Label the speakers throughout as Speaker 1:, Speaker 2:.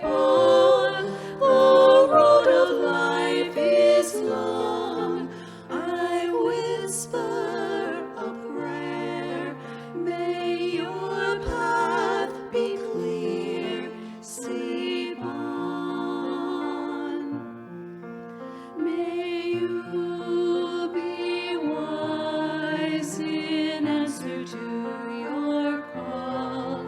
Speaker 1: on. The road of life is long. I whisper a prayer. May your path be clear. Sleep on. May you be wise in answer to your call.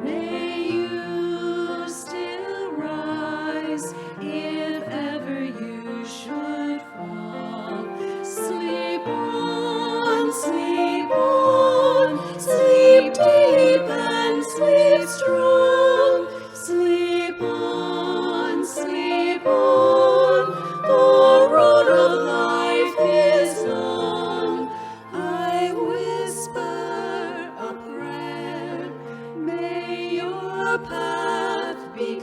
Speaker 1: May you still rise if ever you should fall. Sleep on, sleep on, sleep deep and sleep strong. Sleep on, sleep on, the road of life is long. I whisper a prayer. May your path be